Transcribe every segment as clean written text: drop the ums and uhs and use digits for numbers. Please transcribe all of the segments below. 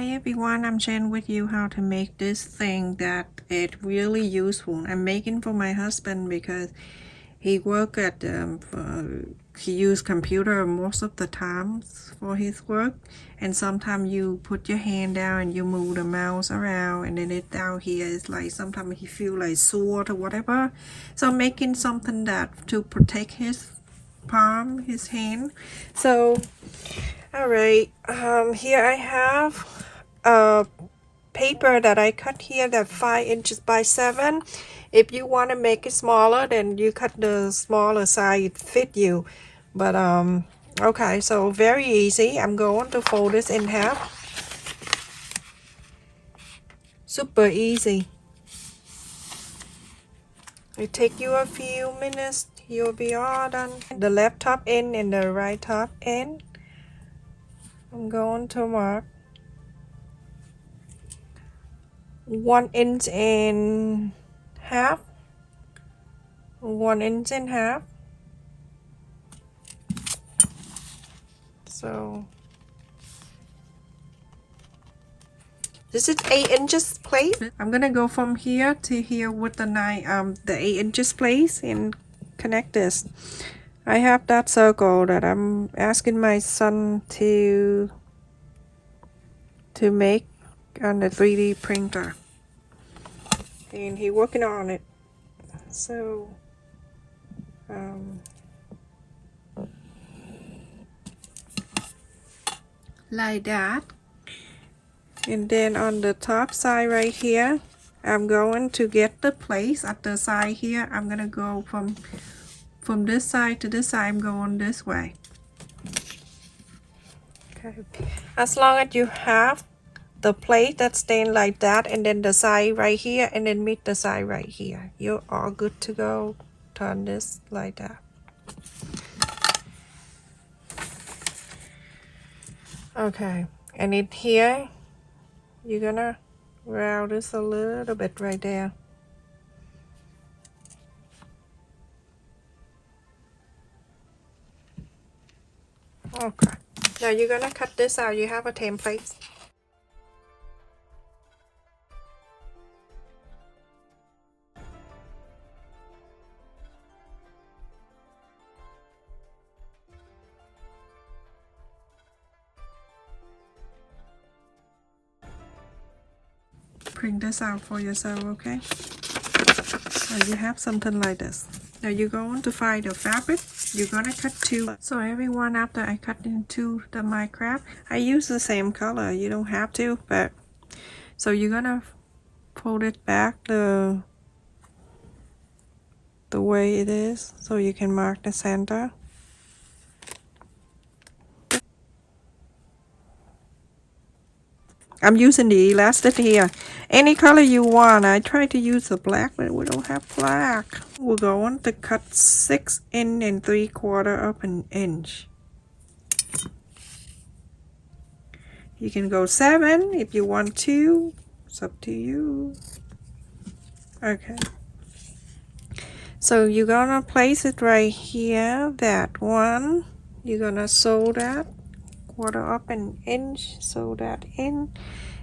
Hi everyone, I'm sharing with you how to make this thing that it's really useful. I'm making for my husband because he work at he use computer most of the times for his work, and sometimes you put your hand down and you move the mouse around and then it down here is like sometimes he feel like sore or whatever. So I'm making something that to protect his palm, his hand. So alright, here I have a paper that I cut here that 5 inches by 7. If you want to make it smaller, then you cut the smaller size, it fit you. But okay, so very easy. I'm going to fold this in half. Super easy. It take you a few minutes, you'll be all done. The left top end and the right top end. I'm going to mark 1 inch and half. 1 inch and half. So this is 8 inches place. I'm gonna go from here to here with the the 8 inches place and connect this. I have that circle that I'm asking my son to make on the 3D printer, and he's working on it. So like that. And then on the top side right here, I'm going to get the place at the side here. I'm gonna go from this side to this side. I'm going this way. Okay. As long as you have the plate that's staying like that, and then the side right here, and then meet the side right here, you're all good to go. Turn this like that. Okay, and in here, you're gonna round this a little bit right there. Okay, now you're gonna cut this out. You have a template. Print this out for yourself, okay? So you have something like this. Now you're going to find the fabric. You're gonna cut 2. So everyone, after I cut into the Minecraft, I use the same color. You don't have to, but so you're gonna fold it back the way it is, so you can mark the center. I'm using the elastic here. Any color you want. I tried to use the black, but we don't have black. We're going to cut 6 3/4 up an inch. You can go 7 if you want to. It's up to you. Okay. So you're gonna place it right here. That one. You're gonna sew that 1/4 up an inch. Sew that in.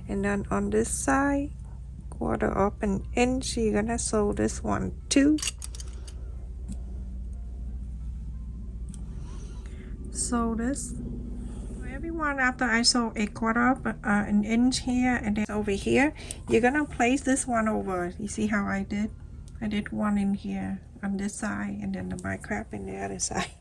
And then on this side, 1/4 up an inch. You're gonna sew this one too. Sew this. Everyone, after I sew 1/4 up an inch here and then over here, you're gonna place this one over. You see how I did? I did one in here on this side and then the Minecraft in the other side.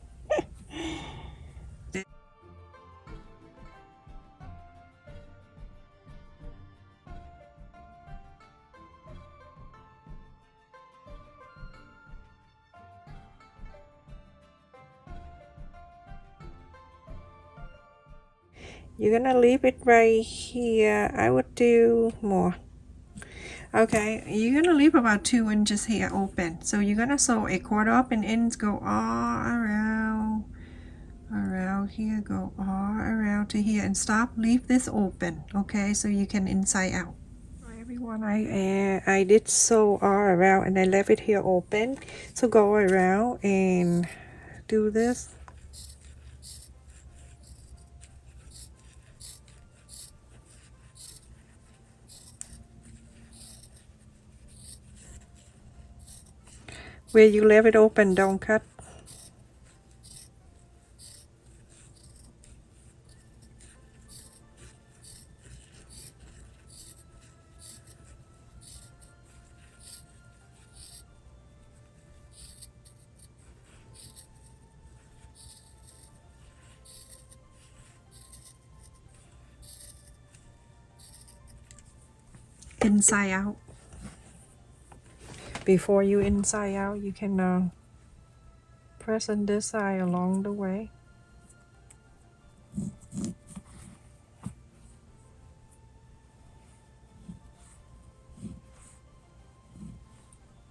You're gonna leave it right here. I would do more. Okay, you're gonna leave about 2 inches here open. So you're gonna sew 1/4 up an inch, go all around here, go all around to here and stop. Leave this open, okay, so you can inside out. Everyone, I did sew all around and I left it here open. So go around and do this. Where you leave it open, don't cut. Inside out. Before you inside out, you can press on this side along the way.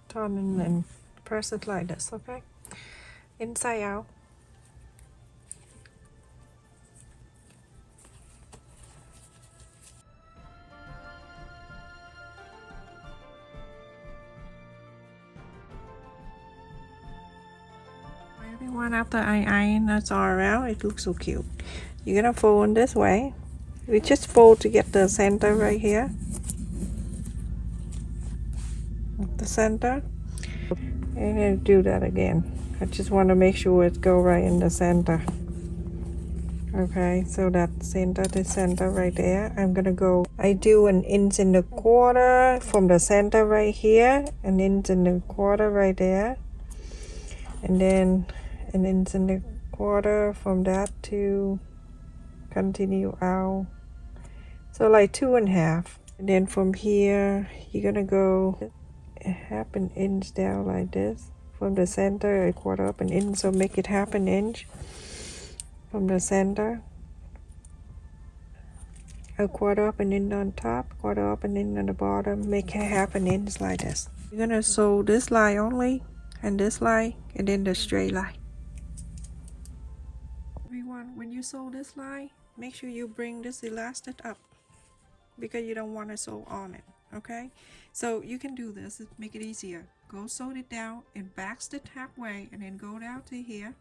Turn and press it like this, okay? Inside out. Everyone, after I iron that's all around, it looks so cute. You're gonna fold in this way. We just fold to get the center right here. The center. And then do that again. I just want to make sure it go right in the center. Okay, so that center, the center right there. I'm gonna go, I do 1.25 inches from the center right here, 1.25 inches right there, and then 1.25 inches from that to continue out. So like 2.5. And then from here, you're gonna go 1/2 inch down like this. From the center, 1/4 inch, so make it 1/2 inch. From the center, 1/4 inch on top, 1/4 inch on the bottom, make it 1/2 inch like this. You're gonna sew this line only, and this line, and then the straight line. Everyone, when you sew this line, make sure you bring this elastic up, because you don't want to sew on it, okay? So you can do this, make it easier. Go sew it down and back stitch halfway, and then go down to here,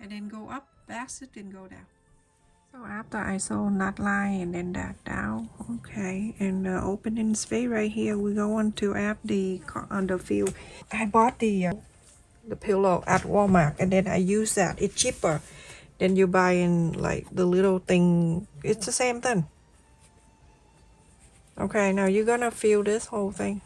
and then go up, back stitch, and go down. So after I sew that line and then that down, okay, and the opening space right here, we're going to add the field. I bought the pillow at Walmart, and then I use that. It's cheaper than you buying like the little thing. It's the same thing. Okay, now you're gonna fill this whole thing.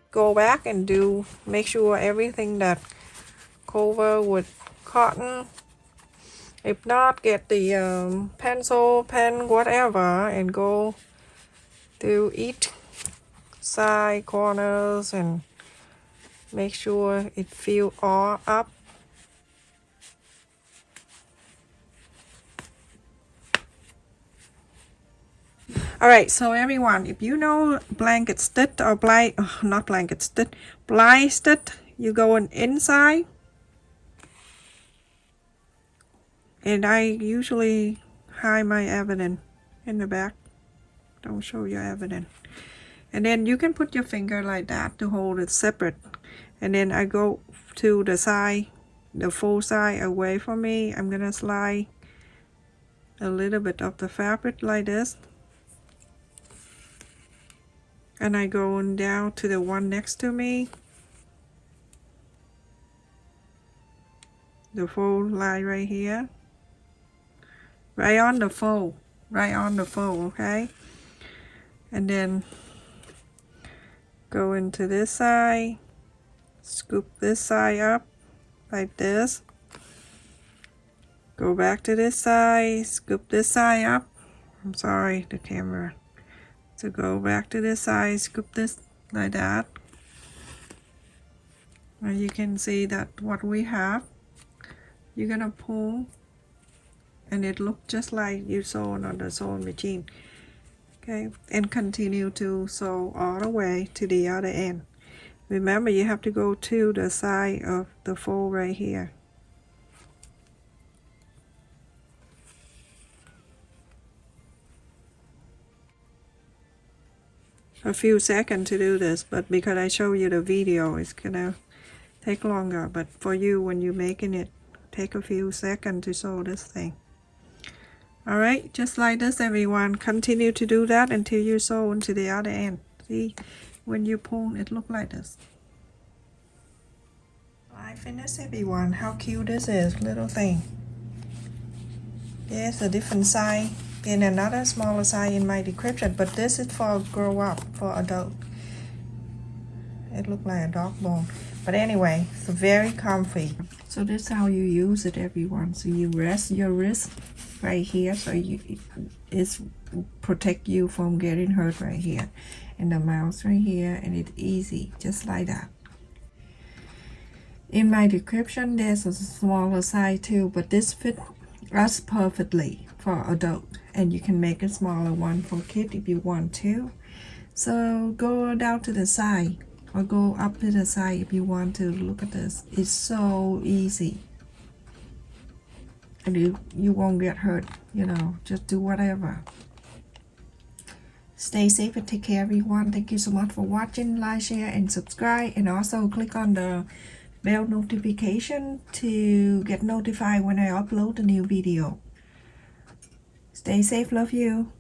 Go back and make sure everything that cover with cotton. If not, get the pencil, pen, whatever, and go through each side corners and make sure it fill all up. Alright, so everyone, if you know blanket stitch or not blanket stitch, blind stitch, you go inside. And I usually hide my evidence in the back. Don't show your evidence. And then you can put your finger like that to hold it separate. And then I go to the side, the full side away from me. I'm gonna slide a little bit of the fabric like this. And I go down to the one next to me. The fold line right here. Right on the fold. Right on the fold, okay? And then go into this side. Scoop this side up like this. Go back to this side, scoop this side up. I'm sorry, the camera. So go back to this side, scoop this like that. And you can see that what we have, you're gonna pull, and it looks just like you sew on the sewing machine. Okay, and continue to sew all the way to the other end. Remember, you have to go to the side of the fold right here. A few seconds to do this, but because I show you the video, it's gonna take longer. But for you, when you're making it, take a few seconds to sew this thing. Alright, just like this, everyone. Continue to do that until you sew into the other end. See, when you pull, it look like this. I finished, everyone. How cute this is, little thing. There's a different size and another smaller size in my description, but this is for grow up, for adult. It looks like a dog bone, but anyway, it's very comfy. So this is how you use it, everyone. So you rest your wrist right here, so it's protect you from getting hurt right here, and the mouse right here, and it's easy, just like that. In my description, there's a smaller size too, but this fits us perfectly for adult, and you can make a smaller one for kids if you want to. So go down to the side or go up to the side if you want to. Look at this, it's so easy, and you won't get hurt, you know, just do whatever. Stay safe and take care, everyone. Thank you so much for watching. Like, share, and subscribe, and also click on the bell notification to get notified when I upload a new video. Stay safe, love you.